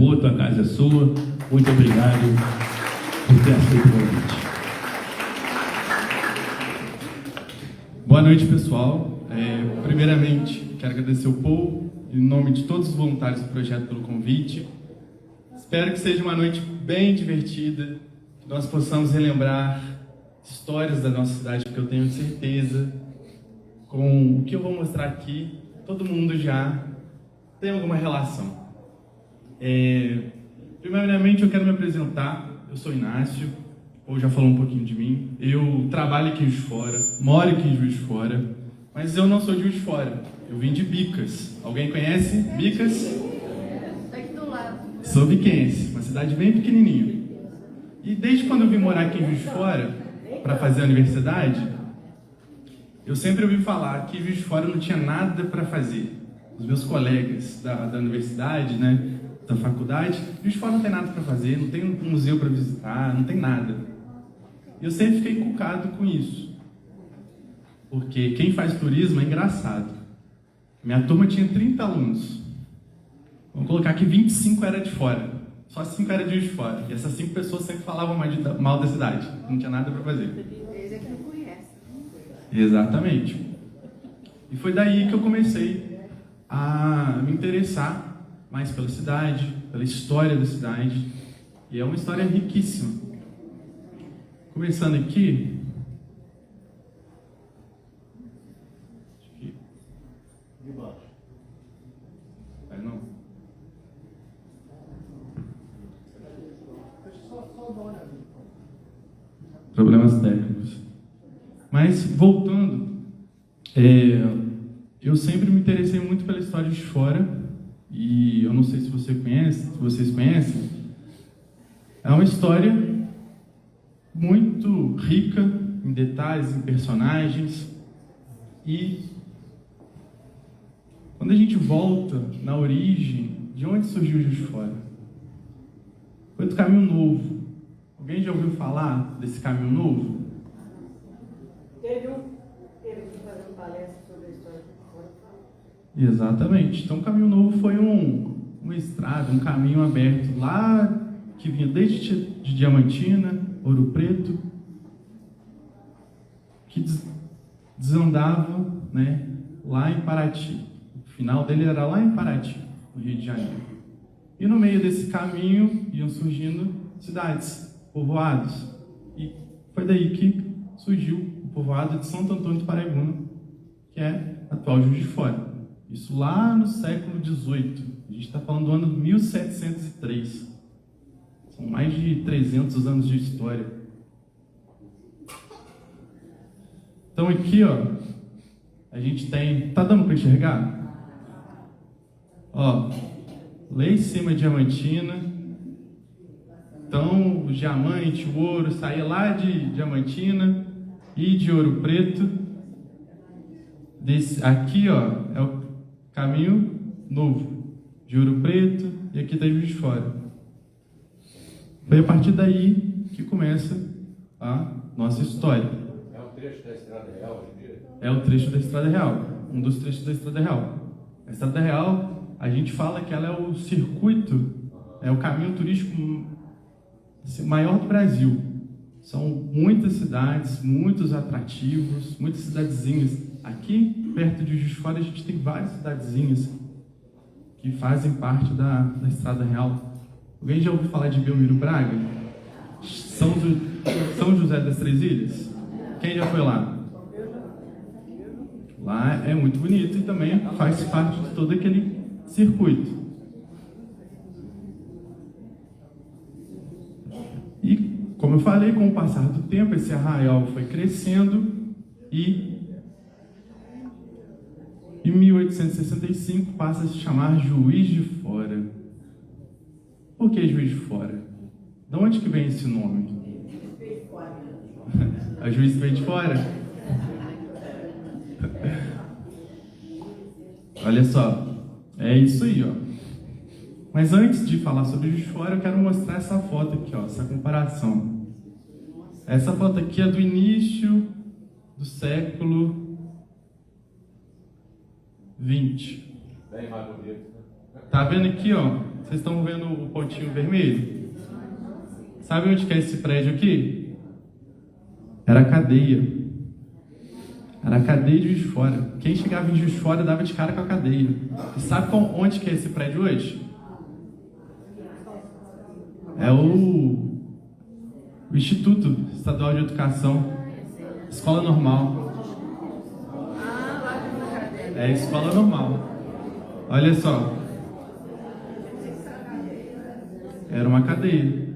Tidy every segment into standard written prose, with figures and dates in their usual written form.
boa, tua casa é sua. Muito obrigado por ter aceito o convite. Boa noite, pessoal. Primeiramente, quero agradecer ao Paul, em nome de todos os voluntários do projeto, pelo convite. Espero que seja uma noite bem divertida, que nós possamos relembrar histórias da nossa cidade, porque eu tenho certeza, com o que eu vou mostrar aqui, todo mundo já tem alguma relação. Primeiramente, eu quero me apresentar. Eu sou Inácio, ou já falou um pouquinho de mim. Eu trabalho aqui em Juiz de Fora, moro aqui em Juiz de Fora, mas eu não sou de Juiz de Fora. Eu vim de Bicas. Alguém conhece Bicas? Aqui do lado. Sou biquense, uma cidade bem pequenininha. E desde quando eu vim morar aqui em Juiz de Fora, para fazer a universidade, eu sempre ouvi falar que Juiz de Fora não tinha nada para fazer. Os meus colegas da universidade, né, da faculdade, Juiz de Fora não tem nada para fazer, não tem um museu para visitar, não tem nada. E eu sempre fiquei encucado com isso. Porque quem faz turismo é engraçado. Minha turma tinha 30 alunos. Vamos colocar que 25 era de fora. Só 5 era de Juiz de Fora. E essas 5 pessoas sempre falavam mal da cidade. Não tinha nada para fazer. Eles é que não conhecem. Exatamente. E foi daí que eu comecei a me interessar mais pela cidade, pela história da cidade. E é uma história riquíssima. Começando aqui. De baixo. Vai não. Problemas técnicos. Mas, voltando, eu sempre me interessei muito pela história de fora, e eu não sei se vocês conhecem, é uma história muito rica em detalhes, em personagens, e quando a gente volta na origem, de onde surgiu Juiz de Fora? Foi do Caminho Novo. Alguém já ouviu falar desse Caminho Novo? Teve que fazer uma palestra sobre a história de fora. Exatamente. Então, o Caminho Novo foi uma estrada, um caminho aberto lá, que vinha desde de Diamantina, Ouro Preto, que desandava, né, lá em Paraty. O final dele era lá em Paraty, no Rio de Janeiro. E no meio desse caminho iam surgindo cidades, povoados. E foi daí que surgiu o povoado de Santo Antônio do Paraibuna, que é atual Juiz de Fora. Isso lá no século XVIII. A gente está falando do ano 1703. São mais de 300 anos de história. Então aqui, ó, a gente tem... Tá dando para enxergar? Ó, lá em cima Diamantina. Então, o diamante, o ouro, saía lá de Diamantina e de Ouro Preto. Aqui, ó, é o Caminho Novo, de Ouro Preto, e aqui está Juiz de Fora. Foi a partir daí que começa a nossa história. É o trecho da Estrada Real, hoje em dia? É o trecho da Estrada Real, um dos trechos da Estrada Real. A Estrada Real, a gente fala que ela é o circuito, é o caminho turístico maior do Brasil. São muitas cidades, muitos atrativos, muitas cidadezinhas. Aqui, perto de Juiz de Fora, a gente tem várias cidadezinhas que fazem parte da Estrada Real. Alguém já ouviu falar de Belmiro Braga? São José das Três Ilhas? Quem já foi lá? Lá é muito bonito e também faz parte de todo aquele circuito. E, como eu falei, com o passar do tempo, esse arraial foi crescendo e em 1865 passa a se chamar Juiz de Fora. Por que Juiz de Fora? De onde que vem esse nome? A Juiz veio de Fora? Olha só, é isso aí, ó. Mas antes de falar sobre Juiz de Fora, eu quero mostrar essa foto aqui, ó, essa comparação. Essa foto aqui é do início do século XX. Bem mais bonito, né? Tá vendo aqui, ó? Vocês estão vendo o pontinho vermelho? Sabe onde que é esse prédio aqui? Era a cadeia. Era a cadeia de Juiz de Fora. Quem chegava em Juiz de Fora dava de cara com a cadeia. E sabe onde que é esse prédio hoje? É o Instituto Estadual de Educação, Escola Normal. É a Escola Normal. Olha só. Era uma cadeia.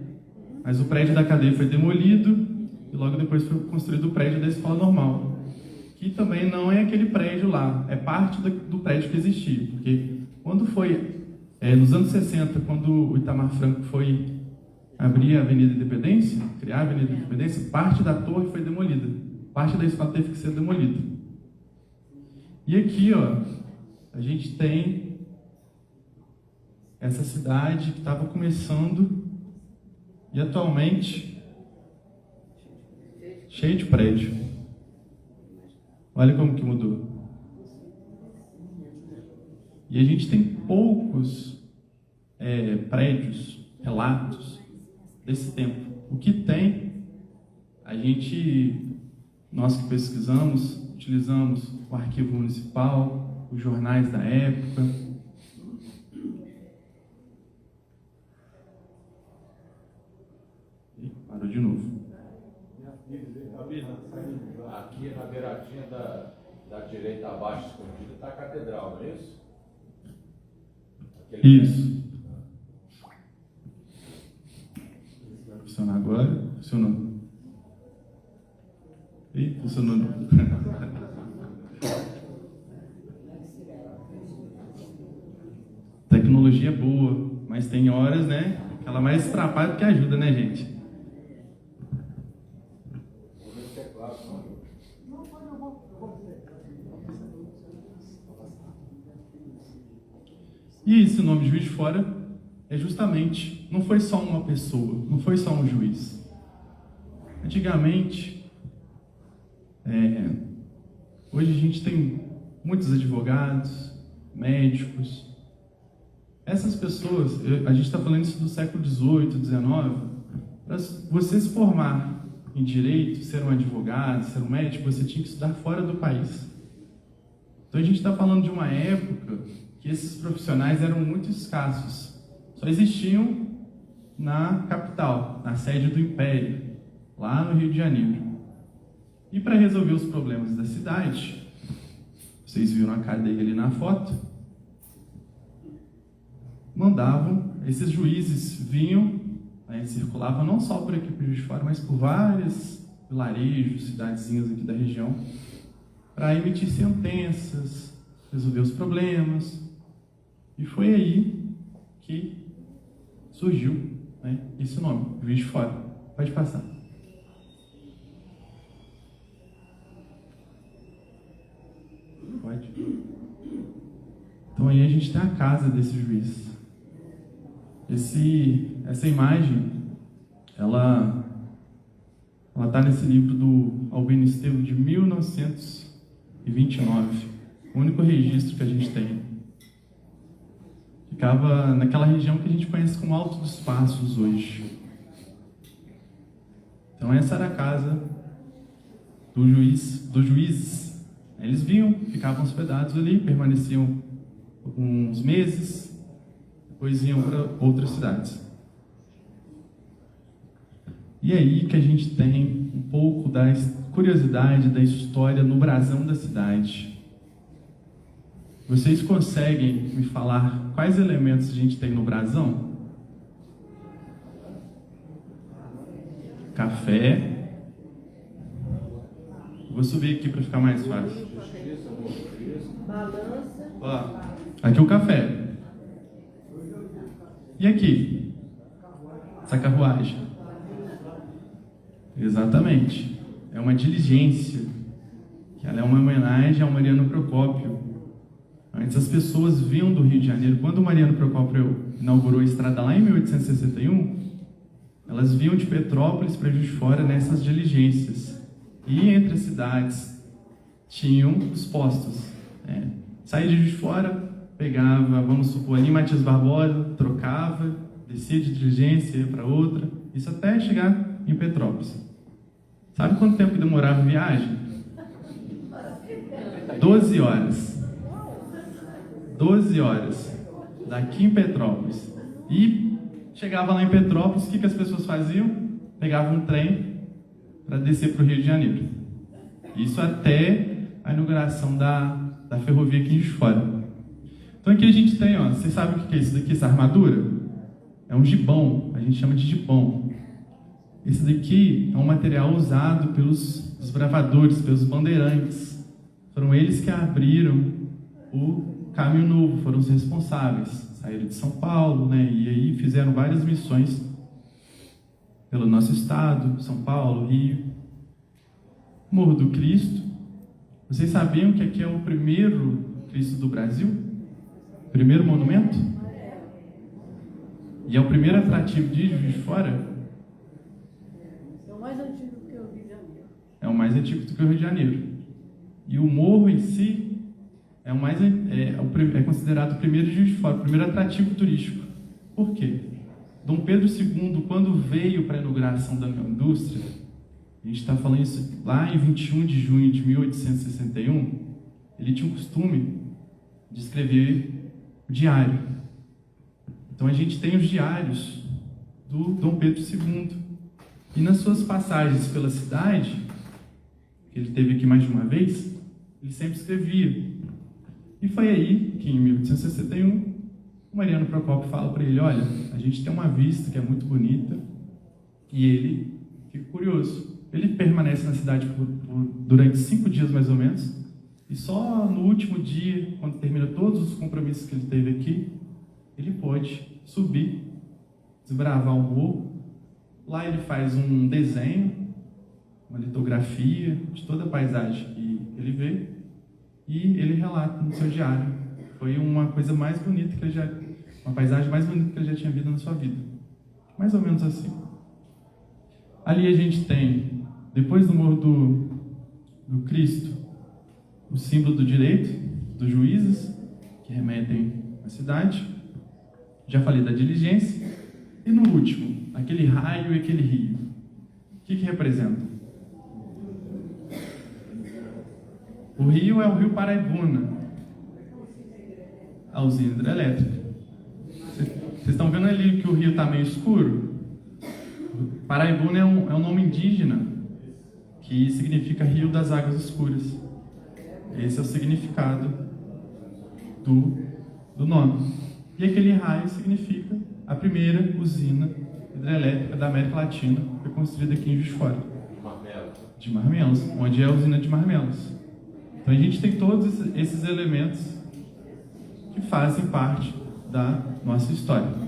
Mas o prédio da cadeia foi demolido e logo depois foi construído o prédio da Escola Normal. Que também não é aquele prédio lá, é parte do prédio que existia. Porque quando foi, nos anos 60, quando o Itamar Franco foi abrir a Avenida Independência, criar a Avenida Independência, parte da torre foi demolida. Parte da escola teve que ser demolida. E aqui, ó, a gente tem essa cidade que estava começando e atualmente cheia de prédio. Olha como que mudou. E a gente tem poucos prédios, relatos desse tempo. O que tem, nós que pesquisamos, utilizamos o arquivo municipal, os jornais da época. E parou de novo. Aqui na beiradinha da direita abaixo escondida está a catedral, não é isso? Isso. Vai funcionar agora? Funcionou. Ih, funcionou não. Tecnologia é boa, mas tem horas, né? Que ela mais atrapalha do que ajuda, né, gente? E esse nome de Juiz de Fora é justamente, não foi só uma pessoa, não foi só um juiz. Antigamente, hoje a gente tem muitos advogados, médicos. Essas pessoas, a gente está falando isso do século XVIII, XIX, para você se formar em direito, ser um advogado, ser um médico, você tinha que estudar fora do país. Então a gente está falando de uma época que esses profissionais eram muito escassos. Só existiam na capital, na sede do Império, lá no Rio de Janeiro. E para resolver os problemas da cidade, vocês viram a cadeia ali na foto, esses juízes vinham, circulavam não só por aqui por Juiz de Fora, mas por vários vilarejos, cidadezinhas aqui da região, para emitir sentenças, resolver os problemas. E foi aí que surgiu esse nome, Juiz de Fora. Pode passar. Pode. Então aí a gente tem a casa desse juiz. Essa imagem, ela está nesse livro do Albino Estevo de 1929. O único registro que a gente tem. Ficava naquela região que a gente conhece como Alto dos Passos hoje. Então essa era a casa dos juízes. Eles vinham, ficavam hospedados ali, permaneciam alguns meses, depois iam para outras cidades. E aí que a gente tem um pouco da curiosidade da história no brasão da cidade. Vocês conseguem me falar quais elementos a gente tem no brasão? Café. Vou subir aqui para ficar mais fácil. Ó, aqui o café. E aqui? Essa carruagem. Exatamente. É uma diligência. Que ela é uma homenagem ao Mariano Procópio. Antes as pessoas vinham do Rio de Janeiro. Quando o Mariano Procópio inaugurou a estrada lá em 1861, elas vinham de Petrópolis para Juiz de Fora nessas diligências. E entre as cidades tinham os postos. Saía de Juiz de Fora, pegava, vamos supor, ali em Matias Barbosa, trocava, descia de diligência, ia para outra, isso até chegar em Petrópolis. Sabe quanto tempo demorava a viagem? 12 horas. 12 horas. Daqui em Petrópolis. E chegava lá em Petrópolis, o que as pessoas faziam? Pegavam um trem para descer para o Rio de Janeiro. Isso até a inauguração da ferrovia aqui em Juiz de Fora. Então aqui a gente tem, ó, vocês sabem o que é isso daqui, essa armadura? É um gibão, a gente chama de gibão. Esse daqui é um material usado pelos desbravadores, pelos bandeirantes. Foram eles que abriram o Caminho Novo, foram os responsáveis. Saíram de São Paulo, né? E aí fizeram várias missões pelo nosso estado, São Paulo, Rio. Morro do Cristo. Vocês sabiam que aqui é o primeiro Cristo do Brasil? Primeiro monumento? E é o primeiro atrativo de Juiz de Fora? É o mais antigo que o Rio de Janeiro. É o mais antigo do que o Rio de Janeiro. E o morro em si é considerado o primeiro de Juiz de Fora, o primeiro atrativo turístico. Por quê? Dom Pedro II, quando veio para a inauguração da indústria, a gente está falando isso lá em 21 de junho de 1861, ele tinha o costume de escrever o diário. Então a gente tem os diários do Dom Pedro II. E nas suas passagens pela cidade, que ele teve aqui mais de uma vez, ele sempre escrevia. E foi aí que, em 1861, o Mariano Procópio fala para ele: olha, a gente tem uma vista que é muito bonita, e ele fica curioso. Ele permanece na cidade durante 5 dias, mais ou menos, e só no último dia, quando termina todos os compromissos que ele teve aqui, ele pode subir, desbravar o morro. Lá ele faz um desenho, uma litografia de toda a paisagem que ele vê, e ele relata no seu diário. Foi uma coisa mais bonita uma paisagem mais bonita que ele já tinha visto na sua vida. Mais ou menos assim. Ali a gente tem, depois do Morro do Cristo, o símbolo do direito, dos juízes, que remetem à cidade. Já falei da diligência. E no último, aquele raio e aquele rio. O que representa? O rio é o rio Paraibuna, a usina hidrelétrica. Vocês estão vendo ali que o rio está meio escuro? Paraibuna é um nome indígena que significa Rio das Águas Escuras. Esse é o significado do nome. E aquele raio significa a primeira usina hidrelétrica da América Latina, que foi construída aqui em Juiz de Fora. De Marmelos, onde é a usina de Marmelos. Então a gente tem todos esses elementos que fazem parte da nossa história.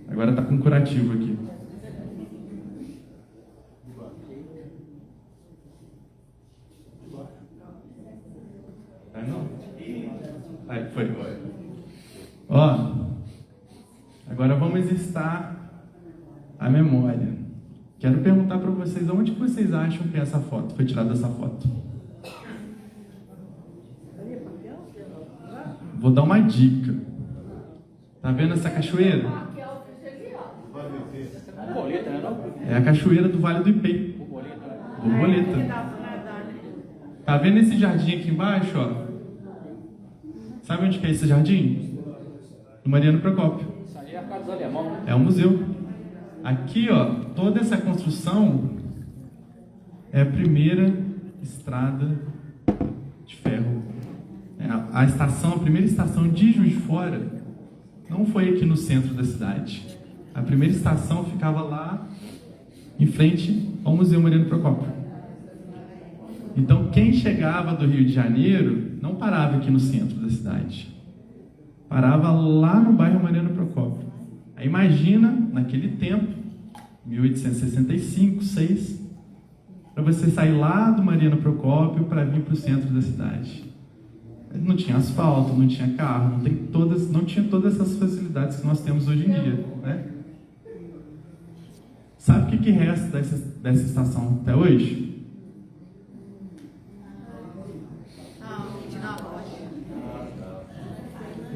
Agora está com curativo aqui. Aí foi. Ó, agora vamos exercitar a memória. Quero perguntar para vocês, onde que vocês acham que essa foto foi tirada essa foto? Vou dar uma dica. Tá vendo essa cachoeira? É a cachoeira do Vale do Ipê. Borboleta. Tá vendo esse jardim aqui embaixo, ó? Sabe onde que é esse jardim? Do Mariano Procópio. Isso ali é a casa do alemão, né? É o museu. Aqui, ó, toda essa construção é a primeira estrada de ferro. A primeira estação de Juiz de Fora não foi aqui no centro da cidade. A primeira estação ficava lá em frente ao Museu Mariano Procópio. Então, quem chegava do Rio de Janeiro não parava aqui no centro da cidade. Parava lá no bairro Mariano Procópio. Aí imagina, naquele tempo, 1865, 6, para você sair lá do Mariano Procópio para vir para o centro da cidade. Não tinha asfalto, não tinha carro, não tinha todas essas facilidades que nós temos hoje em dia, né? Sabe o que resta dessa estação até hoje?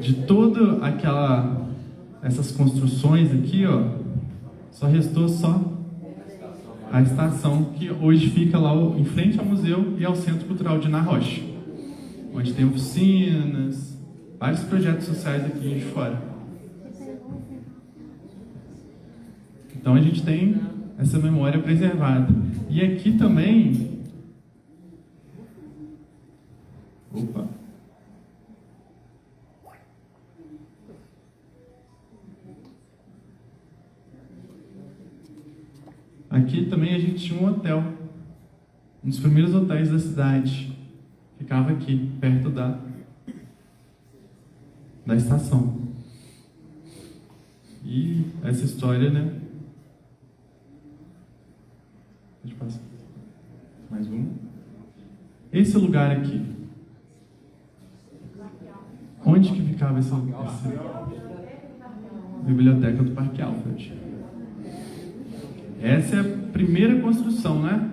de toda essas construções aqui, ó, só restou só a estação, que hoje fica lá em frente ao museu e ao Centro Cultural de Na Rocha, onde tem oficinas, vários projetos sociais aqui de fora. Então a gente tem essa memória preservada. E aqui também... Opa! Aqui também a gente tinha um hotel, um dos primeiros hotéis da cidade. Ficava aqui, perto da estação. E essa história, né? Pode passar. Mais um. Esse lugar aqui. Onde que ficava esse Biblioteca do Parque Alfred. Essa é a primeira construção, né?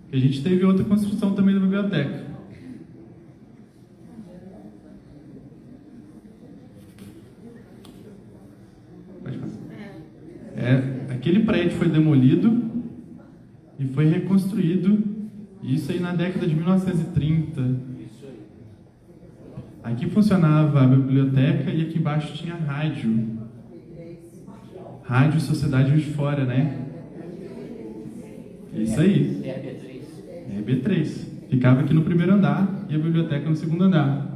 Que a gente teve outra construção também da biblioteca. Pode passar. Aquele prédio foi demolido e foi reconstruído, isso aí na década de 1930. Aqui funcionava a biblioteca e aqui embaixo tinha rádio. Rádio Sociedade Juiz de Fora, né? Isso aí. É B3. Ficava aqui no primeiro andar e a biblioteca no segundo andar.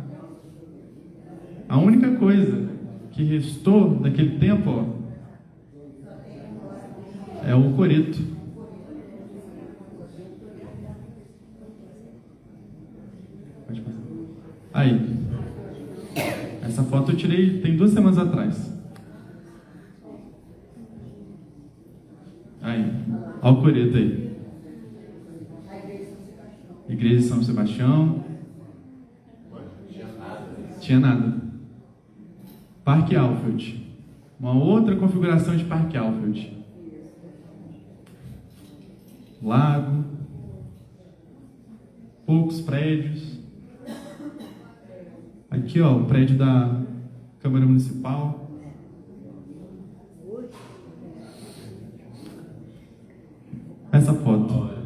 A única coisa que restou daquele tempo, ó, é o coreto. Pode passar. Aí. Essa foto eu tirei tem 2 semanas atrás. Aí. Olha o coreto aí. Igreja de São Sebastião. Tinha nada. Parque Alfred. Uma outra configuração de Parque Alfred. Lago. Poucos prédios. Aqui, ó, o prédio da Câmara Municipal. Essa foto.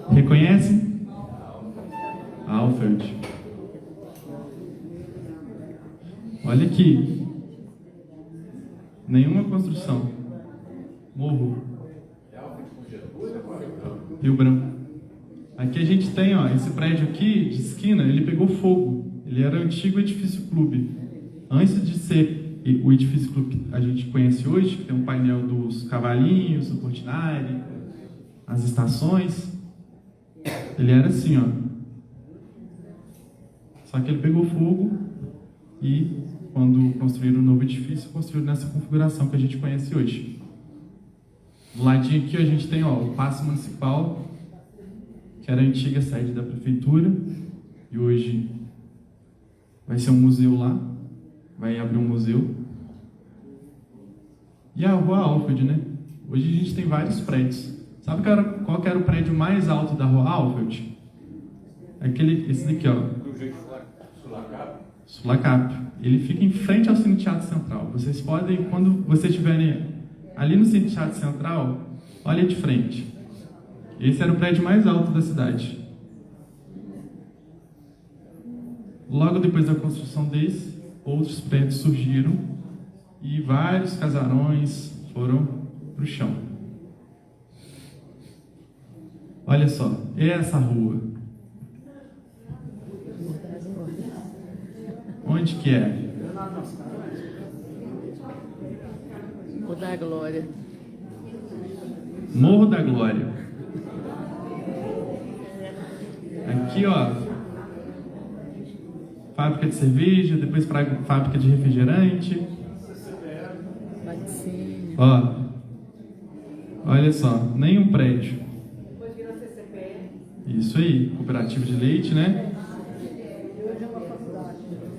Reconhece? Alfred. Olha aqui. Nenhuma construção. Morro. Rio Branco. Aqui a gente tem, ó, esse prédio aqui de esquina, ele pegou fogo. Ele era o antigo edifício clube. Antes de ser o edifício clube que a gente conhece hoje, que tem um painel dos cavalinhos, do Portinari, as estações, ele era assim, ó. Só que ele pegou fogo e, quando construíram o novo edifício, construíram nessa configuração que a gente conhece hoje. Do ladinho aqui a gente tem, ó, o Paço Municipal, que era a antiga sede da prefeitura, e hoje vai ser um museu lá, vai abrir um museu. E a Rua Alfred, né? Hoje a gente tem vários prédios. Sabe qual que era o prédio mais alto da Rua Alfred? Esse daqui, ó. Sulacap. Ele fica em frente ao Cine Teatro Central. Vocês podem, quando vocês estiverem ali no Cine Teatro Central, olha de frente. Esse era o prédio mais alto da cidade. Logo depois da construção desse, outros prédios surgiram e vários casarões foram para o chão. Olha só, essa rua. Onde que é? Morro da Glória. Morro da Glória. Aqui, ó, fábrica de cerveja, depois fábrica de refrigerante. Ó, olha só, nenhum prédio. Depois virou CCPE. Isso aí, cooperativa de leite, né?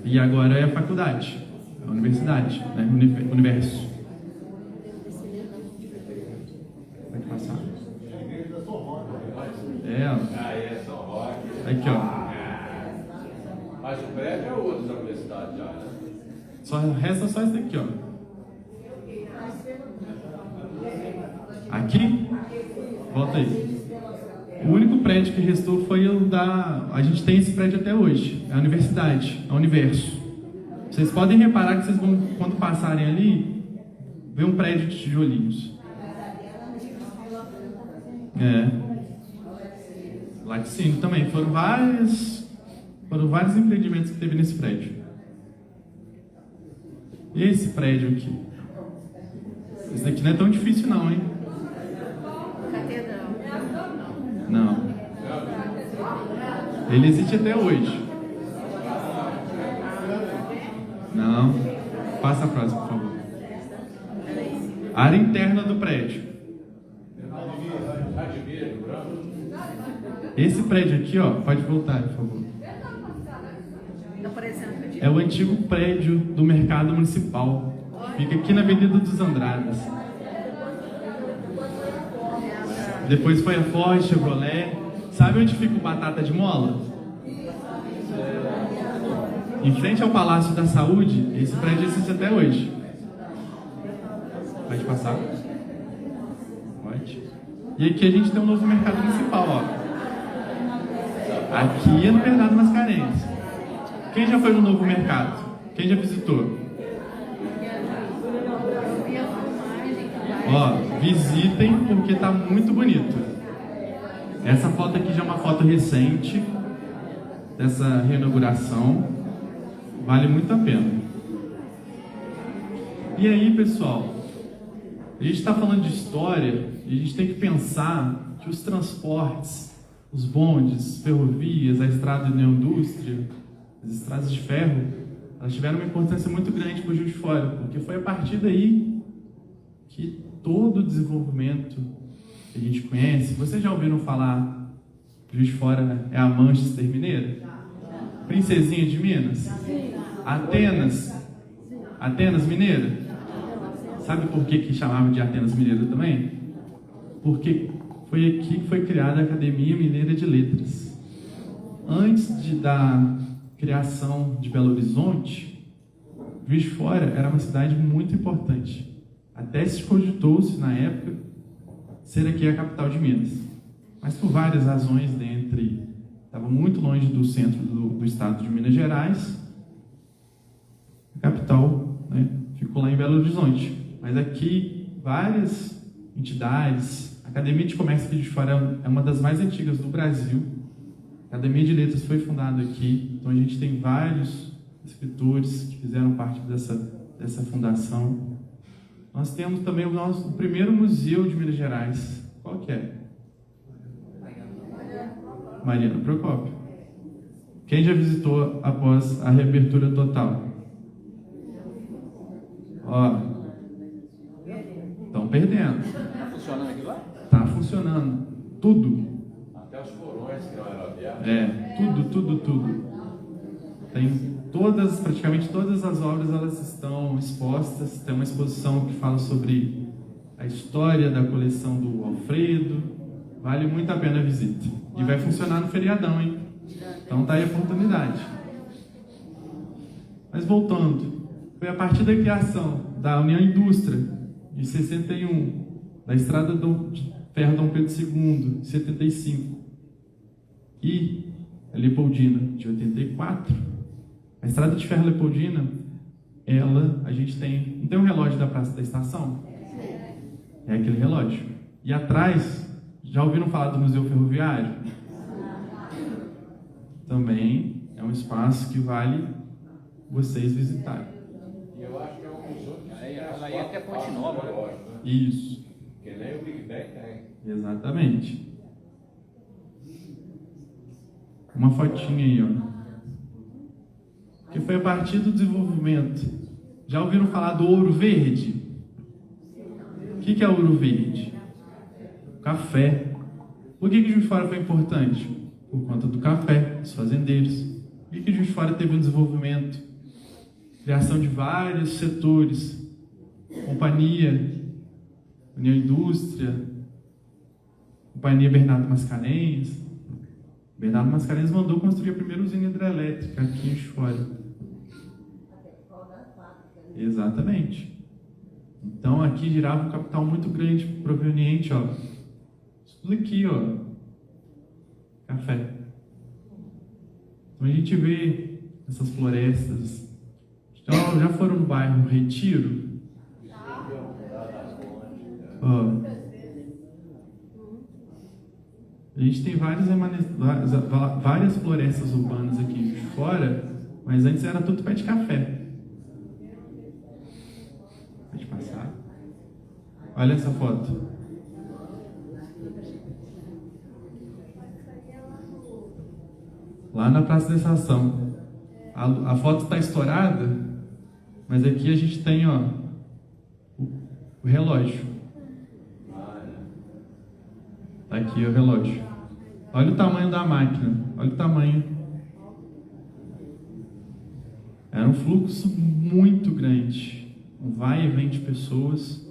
E agora é a faculdade, a universidade, né? Universo. Pode passar. É, ó. Aqui, ó. Só resta só esse daqui, ó. Aqui? Volta aí. O único prédio que restou foi o da... A gente tem esse prédio até hoje. É a universidade, a Universo. Vocês podem reparar que vocês vão, quando passarem ali, ver um prédio de tijolinhos. Laticínio também. Foram vários empreendimentos que teve nesse prédio. E esse prédio aqui? Esse daqui não é tão difícil não, hein? Catedral. Não. Ele existe até hoje. Não. Passa a próxima, por favor. Área interna do prédio. Esse prédio aqui, ó, pode voltar, por favor. É o antigo prédio do mercado municipal. Fica aqui na Avenida dos Andradas. Depois foi a Ford, Chevrolet. Sabe onde fica o Batata de Mola? Em frente ao Palácio da Saúde, esse prédio existe até hoje. Pode passar? Pode. E aqui a gente tem um novo mercado municipal, ó. Aqui é no Bernardo Mascarenhas. Quem já foi no novo mercado? Quem já visitou? Ó, visitem porque tá muito bonito. Essa foto aqui já é uma foto recente dessa reinauguração. Vale muito a pena. E aí, pessoal, a gente está falando de história e a gente tem que pensar que os transportes, os bondes, ferrovias, a estrada de indústria, as estradas de ferro, elas tiveram uma importância muito grande para o Juiz de Fora, porque foi a partir daí que todo o desenvolvimento que a gente conhece. Vocês já ouviram falar que Juiz de Fora é a Manchester mineira? Princesinha de Minas? Atenas mineira? Sabe por que chamavam de Atenas mineira também? Porque foi aqui que foi criada a Academia Mineira de Letras. Antes da criação de Belo Horizonte, Juiz de Fora era uma cidade muito importante. Até se cogitou-se, na época, ser aqui a capital de Minas. Mas por várias razões, estava muito longe do centro do estado de Minas Gerais, a capital, né, ficou lá em Belo Horizonte. Mas aqui, várias entidades, a Academia de Comércio aqui de Fora é uma das mais antigas do Brasil. A Academia de Letras foi fundada aqui, então a gente tem vários escritores que fizeram parte dessa fundação. Nós temos também o primeiro museu de Minas Gerais. Qual que é? Mariano Procópio. Quem já visitou após a reabertura total? Ó, estão perdendo. Está funcionando aqui lá? Está funcionando. Tudo. Até os porões que não eram abertos. Tudo. Tem praticamente todas as obras, elas estão expostas. Tem uma exposição que fala sobre a história da coleção do Alfredo. Vale muito a pena a visita. E vai funcionar no feriadão, hein? Então tá aí a oportunidade. Mas voltando, foi a partir da criação da União Indústria, de 61, da Estrada de Ferro Dom Pedro II, de 75, e a Leopoldina, de 84. A Estrada de Ferro Leopoldina, a gente tem... Não tem um relógio da Praça da Estação? É aquele relógio. E atrás, já ouviram falar do Museu Ferroviário? Também é um espaço que vale vocês visitarem. E eu acho que é um museu que Ela ia até Ponte Nova, né? Isso. que nem o Big Bang tem. Exatamente. Uma fotinha aí, ó. Que foi a partir do desenvolvimento. Já ouviram falar do ouro verde? O que é ouro verde? Café. Por que Juiz de Fora foi importante? Por conta do café, dos fazendeiros. Por que Juiz de Fora teve um desenvolvimento? Criação de vários setores. Companhia, União Indústria, Companhia Bernardo Mascarenhas. Bernardo Mascarenhas mandou construir a primeira usina hidrelétrica aqui em Juiz de Fora. Exatamente. Então aqui girava um capital muito grande proveniente, ó. Isso tudo aqui, ó. Café. Então a gente vê essas florestas. Então, já foram no bairro Retiro? Ó. A gente tem várias florestas urbanas aqui de fora, mas antes era tudo pé de café. Pode passar. Olha essa foto. Lá na Praça da Estação. A foto está estourada, mas aqui a gente tem, ó, o relógio. Tá aqui o relógio. Olha o tamanho da máquina. Olha o tamanho. Era um fluxo muito grande. Um vai e vem de pessoas.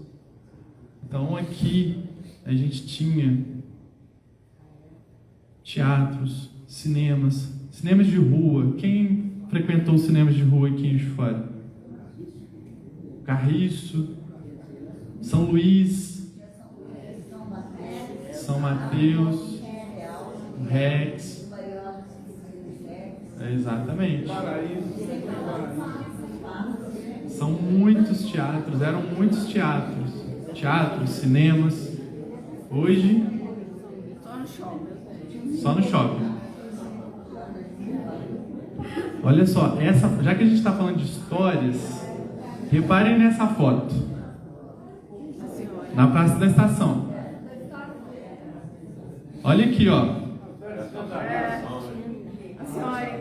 Então aqui a gente tinha teatros, cinemas de rua. Quem frequentou os cinemas de rua aqui de fora? Carriço, São Luís, São Mateus, Rex. Exatamente. São muitos teatros, eram muitos teatros. Teatros, cinemas. Hoje, só no shopping. Olha só, já que a gente está falando de histórias, reparem nessa foto. Na Praça da Estação. Olha aqui, ó. A senhora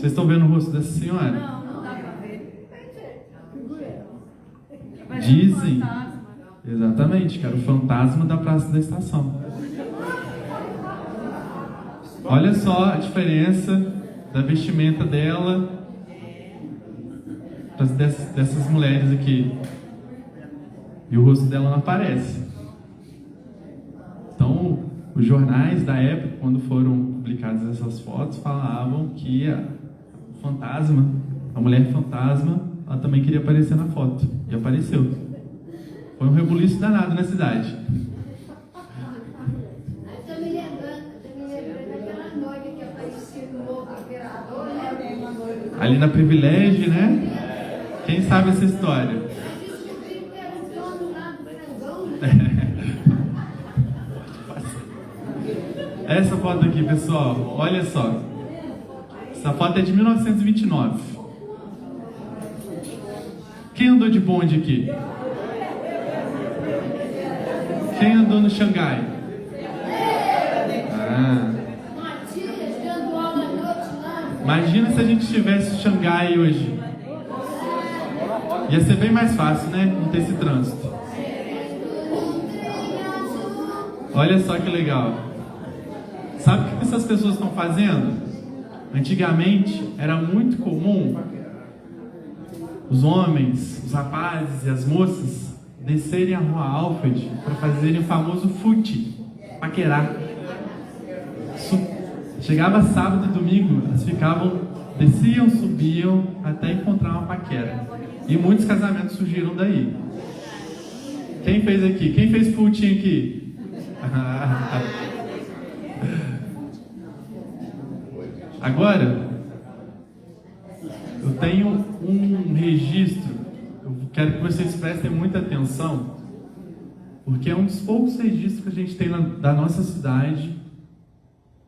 Vocês estão vendo o rosto dessa senhora? não dá pra ver. Dizem, exatamente, que era o fantasma da Praça da Estação. Olha só a diferença da vestimenta dela, dessas mulheres aqui. E o rosto dela não aparece. Então, os jornais da época, quando foram publicadas essas fotos, falavam que a mulher fantasma, ela também queria aparecer na foto. E apareceu. Foi um rebuliço danado na cidade. Estou me lembrando daquela noite que apareceu no Morro Imperador, né? Ali na Privilégio, né? Quem sabe essa história? Descobri que era o dono lá do frangão, né? Essa foto aqui, pessoal, olha só. Essa foto é de 1929. Quem andou de bonde aqui? Quem andou no Xangai? Matias dando aula à noite lá. Imagina se a gente tivesse Xangai hoje. Ia ser bem mais fácil, né? Não ter esse trânsito. Olha só que legal. Sabe o que essas pessoas estão fazendo? Antigamente era muito comum os homens, os rapazes e as moças descerem a rua Alfred para fazerem o famoso fute, paquerar. Chegava sábado e domingo, eles desciam, subiam até encontrar uma paquera. E muitos casamentos surgiram daí. Quem fez aqui? Quem fez fute aqui? Agora, eu tenho um registro, eu quero que vocês prestem muita atenção, porque é um dos poucos registros que a gente tem da nossa cidade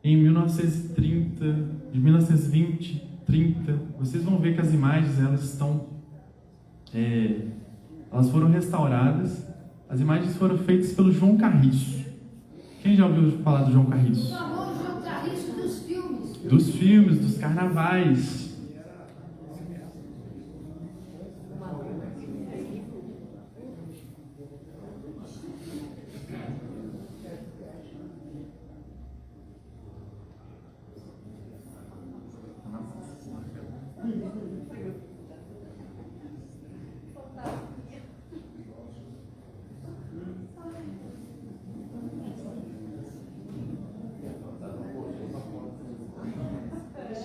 em 1930, de 1920, 30. Vocês vão ver que as imagens, elas foram restauradas. As imagens foram feitas pelo João Carriço. Quem já ouviu falar do João Carriço? O famoso João Carriço dos filmes. Dos filmes, dos carnavais.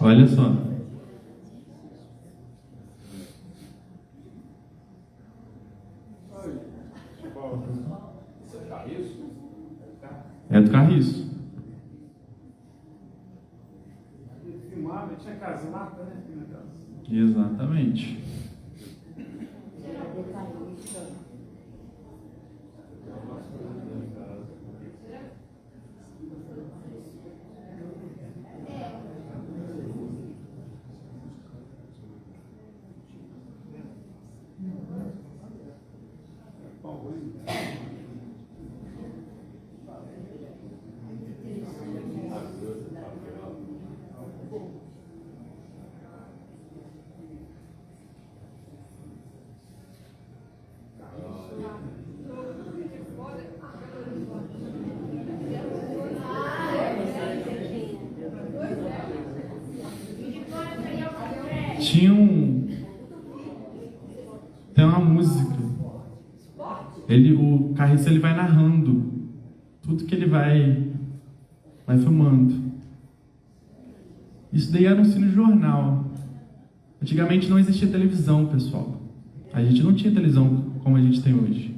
Olha só. tinha casmata, né? Exatamente. Tem uma música. O Carriço ele vai narrando tudo que ele vai filmando. Isso daí era um cinejornal. Antigamente não existia televisão, pessoal. A gente não tinha televisão como a gente tem hoje.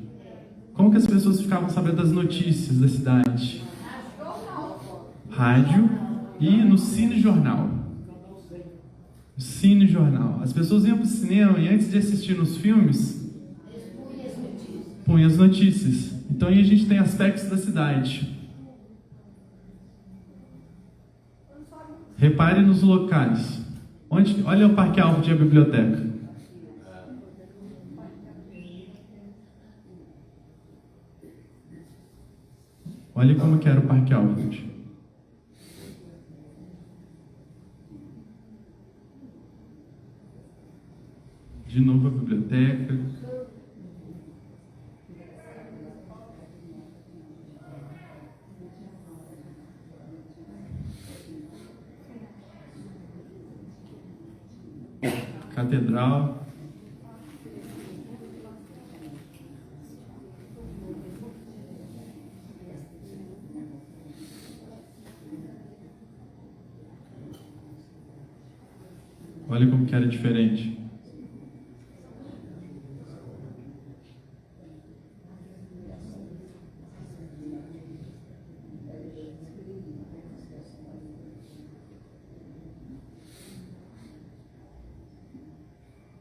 Como que as pessoas ficavam sabendo das notícias da cidade? Rádio e no cinejornal. Cinejornal. As pessoas iam para o cinema e antes de assistir nos filmes, punham as notícias. Então aí a gente tem aspectos da cidade. Repare nos locais. Olha o Parque Alvo de a biblioteca. Olha como que era o Parque Alvo. De novo a biblioteca. Catedral. Olha como que era diferente.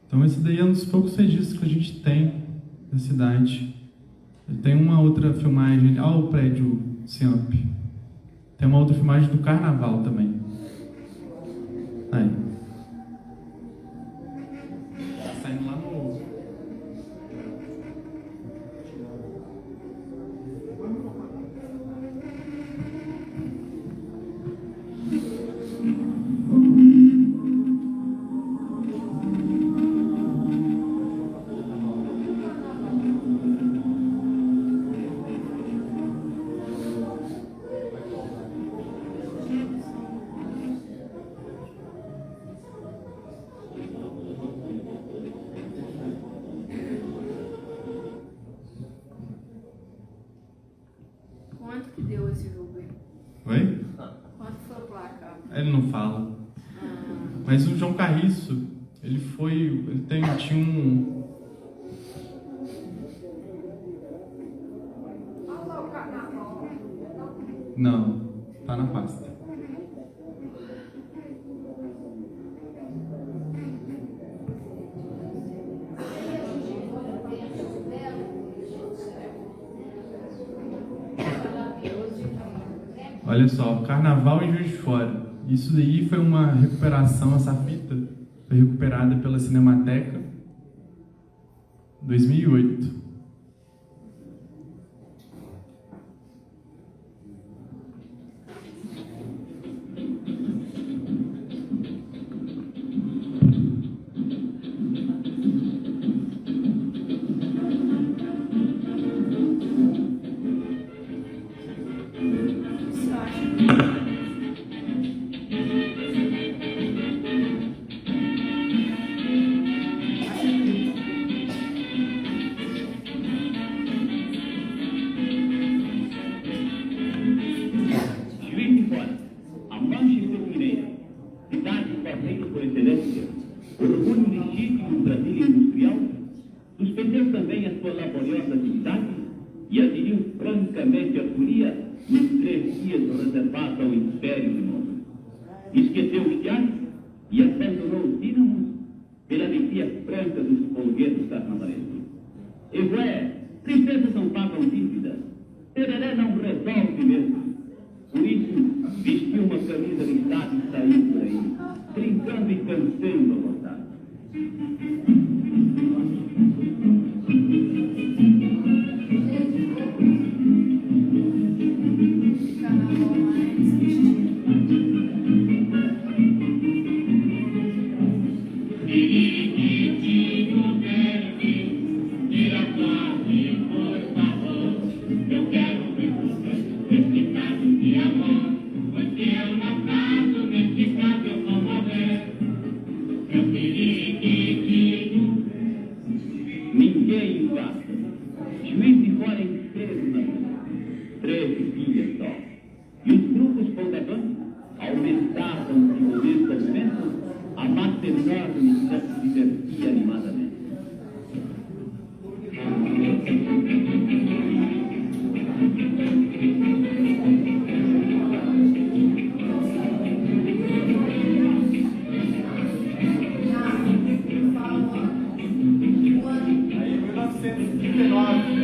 Então esse daí é um dos poucos registros que a gente tem da cidade. Tem uma outra filmagem, o prédio Ciamp. Tem uma outra filmagem do Carnaval também. Aí. Tá saindo lá no... Quanto que deu esse jogo aí? Oi? Quanto foi o placar? Ele não fala. Mas o João Carriço, tinha um... Não, tá na pasta. Olha só, Carnaval em Juiz de Fora. Isso daí foi uma recuperação, essa fita foi recuperada pela Cinemateca 2008. Suspendeu também a sua laboriosa atividade e aderiu francamente à folia nos 3 dias reservados ao Império de Novo. Esqueceu os teatros e abandonou os dínamos pela alegria franca dos folguedos carnavalescos. Isso é, tristezas não pagam dívidas, tereré não resolve mesmo. Por isso, vestiu uma camisa listada e saiu por aí, brincando e cantando à vontade. Ninguém basta. Juiz de fora inteiro na mão. 13 filhas só. E os grupos polgavantes aumentavam de momento a momento a maternidade que se divertia animadamente. Aí, 1939.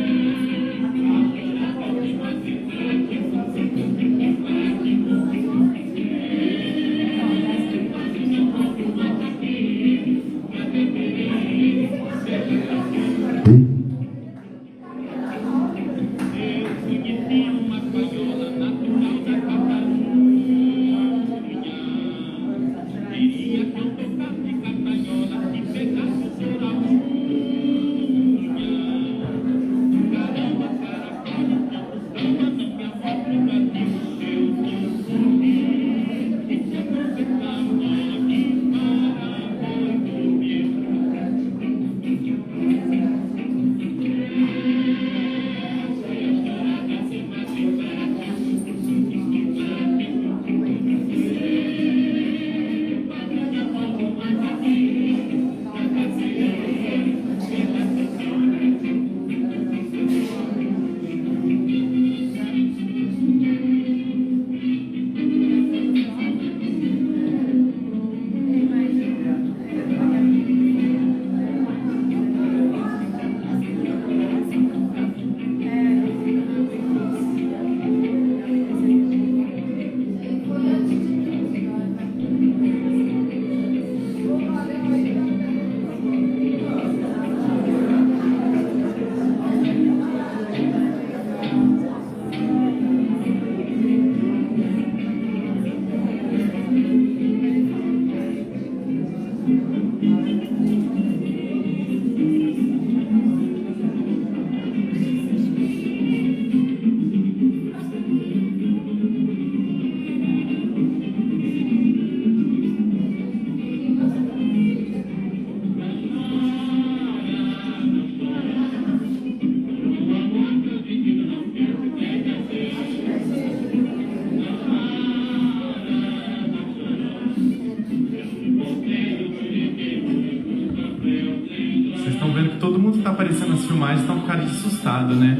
Todo mundo que tá aparecendo nas filmagens tá com cara de assustado, né?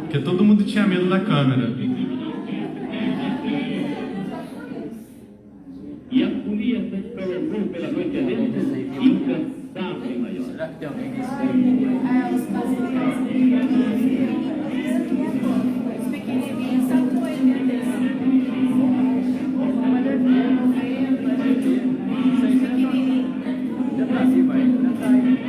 Porque todo mundo tinha medo da câmera. E a folia se prolongou pela noite adentro, incansável e maior. Será que tem alguém que sabe? Os pequenininhos são com 85. Já tá acima aí, já tá aí.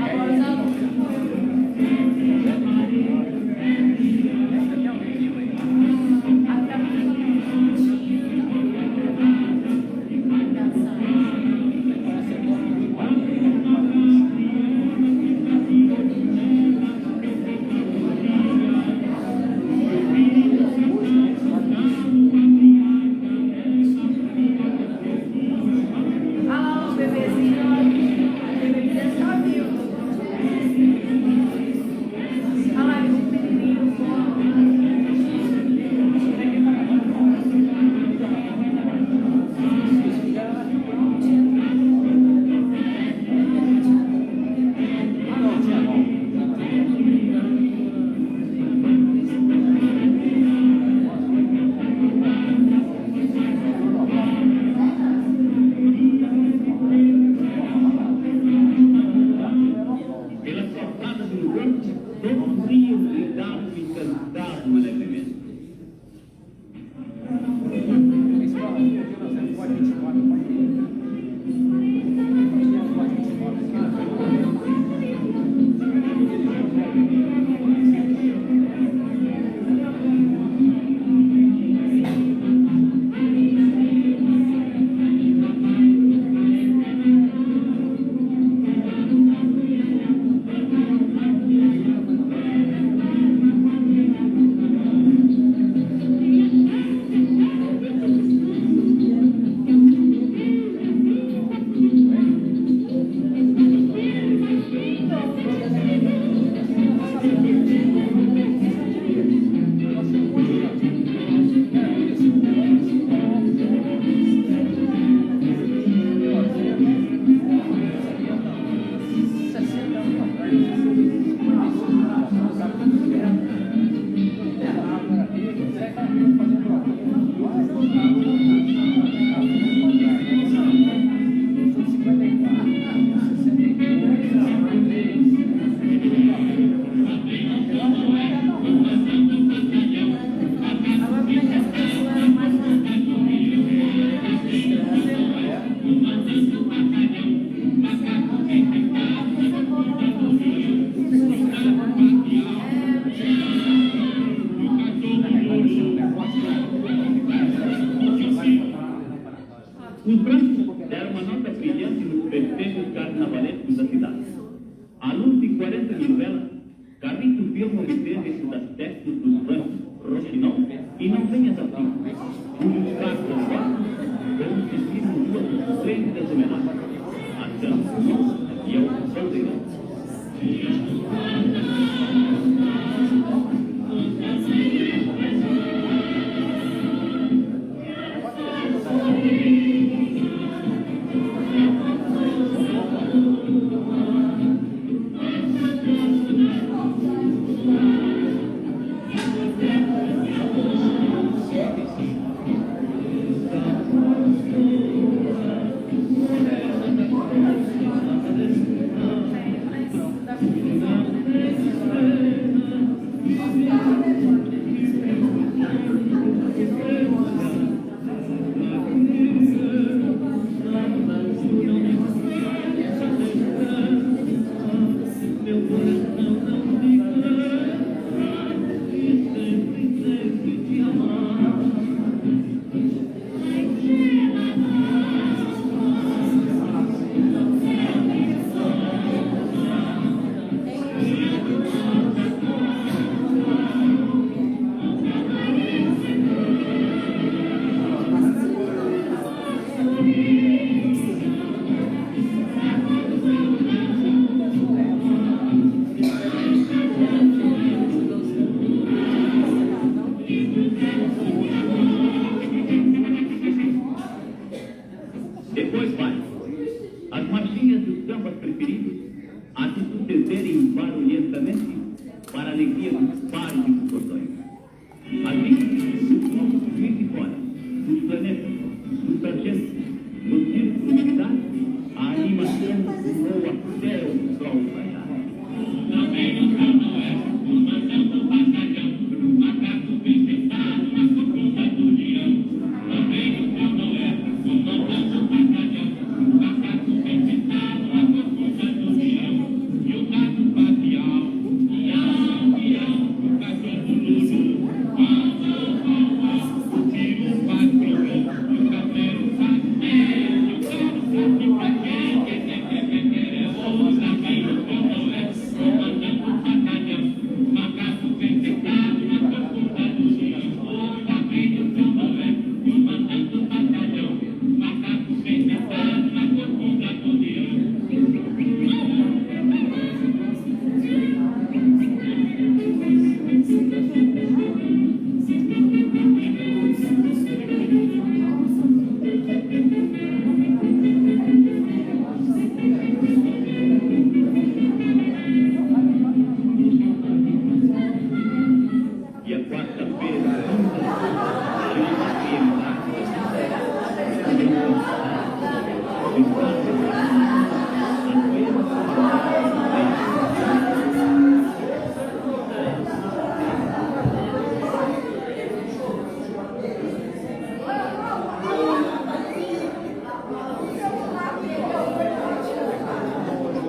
Os brancos deram uma nota brilhante nos festejos carnavalescos da cidade. À luz de 40 mil velas, Carlito Filmo obteve esses aspectos dos brancos, roxinol e não venhas assim, cujos carros consistiram duas esplêndidas homenagens, a Santos e ao Bandeirante. Depois vai. As marchinhas dos sambas preferidos a se sucederem barulhentamente para a alegria dos pares e dos cordões. Assim, os nossos juiz de fora, dos planetas, dos sargentos, dos círculos militares, a animação voou até o sol raiar.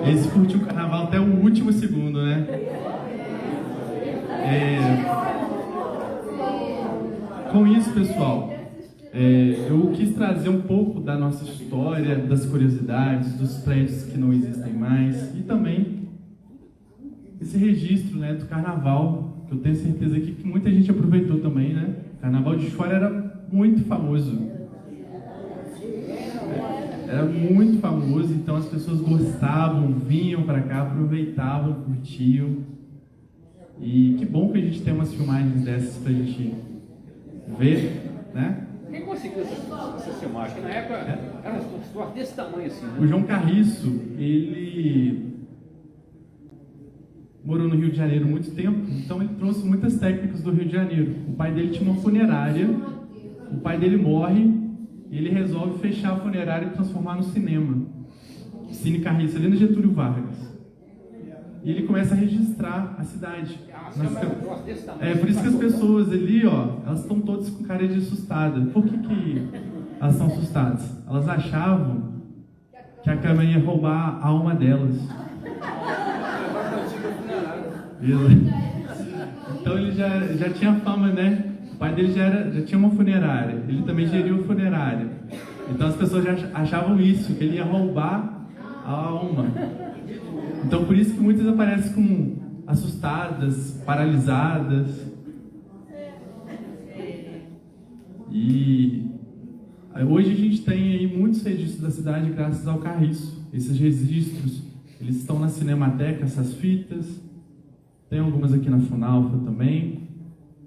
Esse curtiu o carnaval até o último segundo, né? Com isso, pessoal, eu quis trazer um pouco da nossa história, das curiosidades, dos prédios que não existem mais e também esse registro, né, do carnaval, que eu tenho certeza aqui que muita gente aproveitou também, né? O carnaval de Juiz de Fora era muito famoso. Era muito famoso, então as pessoas gostavam, vinham para cá, aproveitavam, curtiam. E que bom que a gente tem umas filmagens dessas pra gente ver, né? Quem conseguiu essa filmagem? Na época era um esporte desse tamanho assim, né? O João Carriço, ele morou no Rio de Janeiro muito tempo, então ele trouxe muitas técnicas do Rio de Janeiro. O pai dele tinha uma funerária, o pai dele morre, e ele resolve fechar a funerária e transformar no cinema. Cine Carriço, ali no Getúlio Vargas. E ele começa a registrar a cidade. Por isso que as pessoas ali, ó, elas estão todas com cara de assustada. Por que elas estão assustadas? Elas achavam que a câmera ia roubar a alma delas. Então ele já tinha fama, né? O pai dele já tinha uma funerária. Ele também geriu a funerária. Então as pessoas já achavam isso, que ele ia roubar a alma. Então por isso que muitas aparecem assustadas, paralisadas. E hoje a gente tem aí muitos registros da cidade graças ao Carriço. Esses registros, eles estão na Cinemateca, essas fitas. Tem algumas aqui na Funalfa também.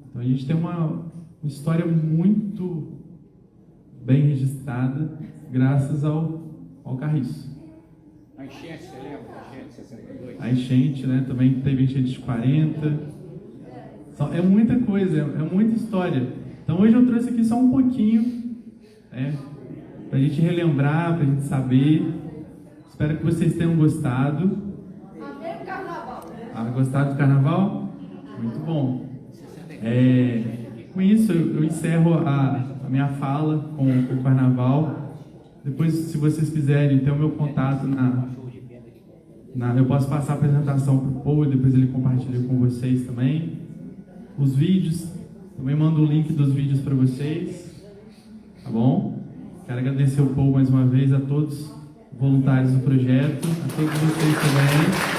Então a gente tem uma história muito bem registrada graças ao Carriço. A enchente, você lembra? A enchente de 62? A enchente, né? Também teve enchente de 40. É muita coisa, é muita história. Então hoje eu trouxe aqui só um pouquinho, pra gente relembrar, pra gente saber. Espero que vocês tenham gostado. Amei o carnaval. Gostaram do carnaval? Muito bom. Com isso eu encerro a minha fala com o carnaval. Depois, se vocês quiserem, tem o meu contato eu posso passar a apresentação para o Paul, depois ele compartilha com vocês também. Os vídeos, também mando o link dos vídeos para vocês. Tá bom? Quero agradecer o Paul mais uma vez, a todos os voluntários do projeto, a todos vocês também.